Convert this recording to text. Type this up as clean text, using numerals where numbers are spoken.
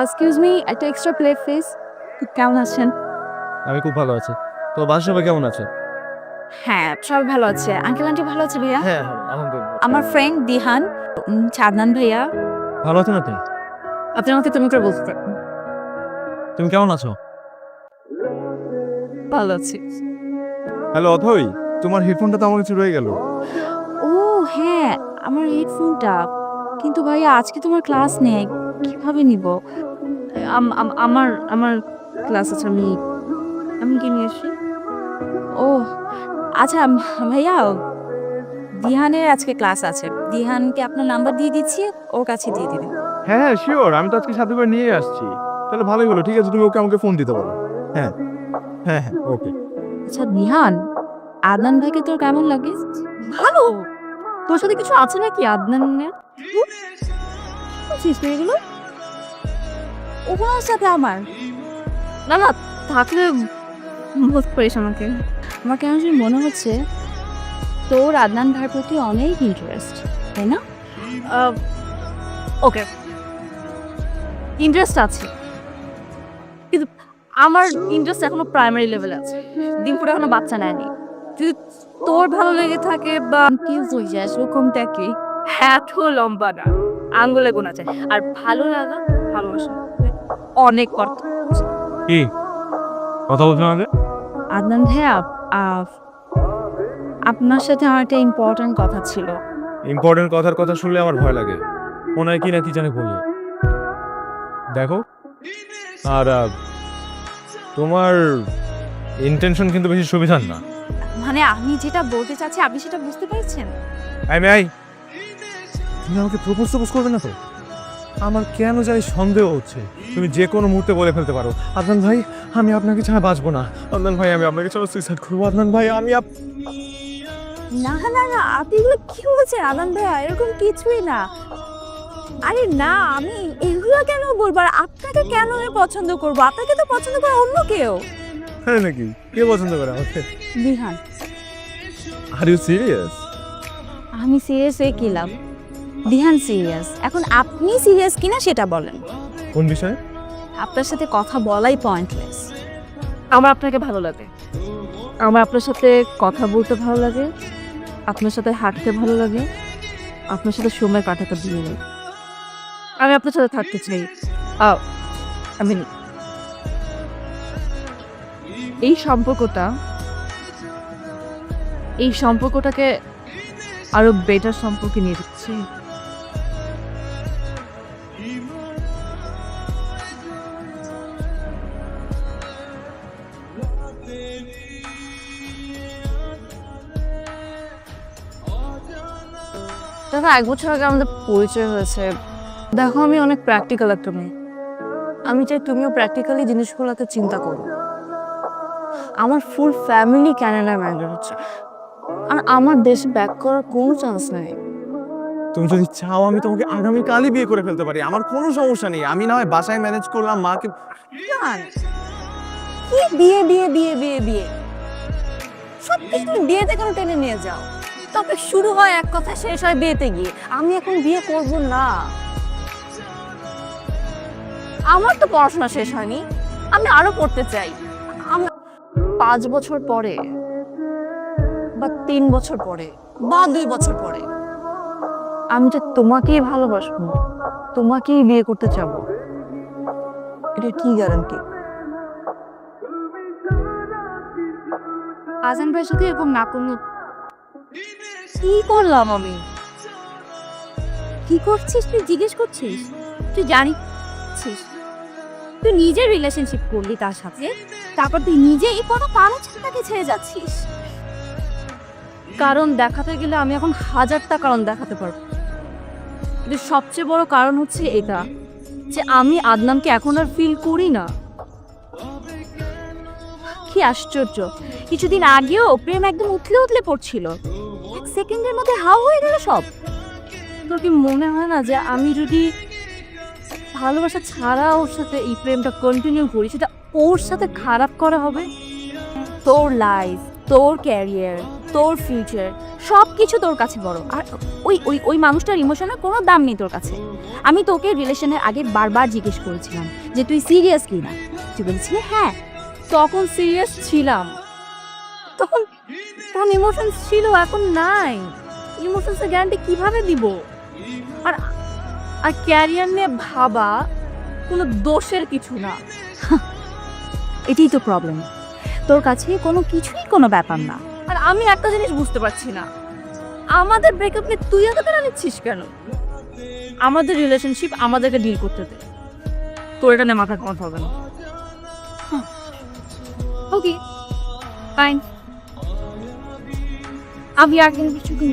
Excuse me, একটা extra plate please. কেমন আছেন? আমি খুব ভালো আছি। তো বাসার সবাই কেমন আছে? হ্যাঁ, সবাই ভালো আছে। আঙ্কেল আন্টি ভালো আছে ভাইয়া? হ্যাঁ, আলহামদুলিল্লাহ। আমার ফ্রেন্ড দিহান, চাঁদনান ভাইয়া। ভালো আছেন আপনি? আপনি আমাকে তুমি করে বলতে পারেন। তুমি কেমন আছো? ভালো আছি। হ্যালো অথই, তোমার হেডফোনটা তো আমার কাছে রয়ে গেল। ও হ্যাঁ, আমার হেডফোনটা। কিন্তু ভাইয়া আজকে তোমার ক্লাস নেই, কিভাবে নিব? আমার আমার ক্লাস আছে, আমি কি নিয়ে আসি? ও আচ্ছা ভাইয়া, দিহানের আজকে ক্লাস আছে। দিহানকে আপনার নাম্বার দিয়ে দিচ্ছি, ওর কাছে দিয়ে দিবেন। হ্যাঁ হ্যাঁ শিওর, আমি তো আজকে সাথে করে নিয়ে আসছি। তাহলে ভালোই হলো, ঠিক আছে তুমি ওকে আমাকে ফোন দিতে বলো। হ্যাঁ হ্যাঁ হ্যাঁ ওকে। আচ্ছা দিহান, আদনান ভাইকে তোর কেমন লাগে? ভালো। তোর সাথে কিছু আছে নাকি আদনানের? বুঝছিস এগুলো? ওনার সাথে আমার না না থাকলে বোধ করিস আমাকে। আমার কেন যেন মনে হচ্ছে তোর আদনান ভাইয়ের প্রতি অনেক ইন্টারেস্ট, তাই না? ওকে, ইন্টারেস্ট আছে, কিন্তু আমার ইন্টারেস্ট এখনো প্রাইমারি লেভেলে আছে। ডিম্পুর এখনো বাচ্চা নেয়নি। যদি তোর ভালো লেগে থাকে বা কি বুঝে ওরকমটা কি, এত লম্বা না, আঙ্গুলে গোনা যায়। আর ভালো লাগা, ভালোবাসা অনেক কর্ত। কি কথা বলছো আমাকে? আদনান ভাইয়া, আপনার সাথে আমার একটা ইম্পর্টেন্ট কথা ছিল। ইম্পর্টেন্ট কথার কথা শুনলে আমার ভয় লাগে, মনে হয় কি না কি জানে বললে। দেখো, আর তোমার ইন্টেনশন কিন্তু বেশি সুবিধার না। মানে আমি যেটা বলতে চাচ্ছি আপনি সেটা বুঝতে পেরেছেন? তুমি আমাকে প্রপোজ করবে না তো? আমার কেন জানি সন্দেহ হচ্ছে তুমি যে কোনো মুহূর্তে বলে ফেলতে পারো, আদনান ভাই আমি আপনাকে ছাড়া বাঁচবো না, আদনান ভাই আমি আপনাকে ছাড়া সুইসাইড করবো, আদনান ভাই আমি না না না, আপনি এগুলো কি বলছেন আদনান ভাইয়া? এরকম কিছুই না। আরে না, আমি এগুলো কেন বলবো? আর আপনাকে কেন আমি পছন্দ করবো? আপনাকে তো পছন্দ করে অন্য কেউ। হ্যাঁ নাকি? কে পছন্দ করে আমাকে? দিহান। Are you serious? আমি সিরিয়াস হয়ে কি লাভ? দিহান সিরিয়াস। এখন আপনি সিরিয়াস কিনা সেটা বলেন। কোন বিষয়ে? আপনার সাথে কথা বলাই পয়েন্টলেস। আমার আপনাকে ভালো লাগে, আমার আপনার সাথে কথা বলতে ভালো লাগে, আপনার সাথে হাঁটতে ভালো লাগে, আপনার সাথে সময় কাটাতে ভালো লাগে। আমি আপনার সাথে থাকতে চাই। আমি এই সম্পর্কটাকে আরো বেটার সম্পর্কে নিয়ে যাচ্ছি। দেখো, 1 বছর আগে আমাদের পরিচয় হয়েছে। দেখো, আমি অনেক প্র্যাকটিক্যাল একটা মেয়ে। আমি চাই তুমিও প্র্যাকটিক্যালি জিনিসগুলোকে চিন্তা করো। আমার ফুল ফ্যামিলি কানাডায় মাইগ্রেট হচ্ছে, আর আমার দেশে ব্যাক করার কোনো চান্স নেই। তুমি যদি চাও আমি তোমাকে আগামীকালই বিয়ে করে ফেলতে পারি, আমার কোনো সমস্যা নেই। আমি না হয় বাসায় ম্যানেজ করলাম, মাকে। কি বিয়ে বিয়ে বিয়ে বিয়ে বিয়ে, সব কিছু তুমি বিয়েতে কেন টেনে নিয়ে যাও? তবে শুরু হয় এক কথা, শেষ হয় বিয়েতে গিয়ে। আমি এখন বিয়ে করব না। আমার তো পড়াশোনা শেষ হয়নি, আমি আরো পড়তে চাই। আমি 5 বছর পরে বা 3 বছর পরে বা 2 বছর পরে আমি তো তোমাকেই ভালোবাসবো, তোমাকেই বিয়ে করতে চাবো। এটা কি গ্যারান্টি? আজান ভাইয়ের সাথে এরকম না করলে কি করলাম আমি? কি করছিস তুই জিজ্ঞেস করছিস? তুই জানিস তুই নিজের রিলেশনশিপ করলি তার সাথে, তারপর তুই নিজেই কোনো কারণ ছাড়া তাকে ছেড়ে যাচ্ছিস। কারণ দেখাতে গেলে আমি এখন 1000টা কারণ দেখাতে পারবো, কিন্তু সবচেয়ে বড় কারণ হচ্ছে এটা যে আমি আদনানকে এখন আর ফিল করি না। কি আশ্চর্য, কিছুদিন আগেও প্রেম একদম উথলে উথলে পড়ছিল, 1 সেকেন্ডের মধ্যে হাও হয়ে গেল সব। তোর কি মনে হয় না যে আমি যদি ভালোবাসা ছাড়া ওর সাথে এই প্রেমটা কন্টিনিউ করি, সেটা ওর সাথে খারাপ করা হবে? তোর লাইফ, তোর ক্যারিয়ার, তোর ফিউচার সব কিছু তোর কাছে বড়। আর ওই ওই ওই মানুষটার ইমোশনের কোনো দাম নেই তোর কাছে। আমি তোকে রিলেশনের আগে বারবার জিজ্ঞেস করেছিলাম যে তুই সিরিয়াস কি না, তুই বলেছিলি হ্যাঁ। তখন সিরিয়াস ছিলাম, তখন তখন ইমোশনস ছিল, এখন নাই। ইমোশনসের গ্যারান্টি কিভাবে দিব? আর আর ক্যারিয়ার নিয়ে ভাবা কোনো দোষের কিছু না। এটাই তো প্রবলেম, তোর কাছে কোনো কিছুই কোনো ব্যাপার না। আর আমি একটা জিনিস বুঝতে পারছি না, আমাদের ব্রেকআপ নিয়ে তুই এত কেন নিচ্ছিস কেন? আমাদের রিলেশনশিপ আমাদেরকে ডিল করতে দে, তোর এটা নিয়ে মাথা কামাতে হবে না। ওকে ফাইন, আমি আর কিন্তু কিছুদিন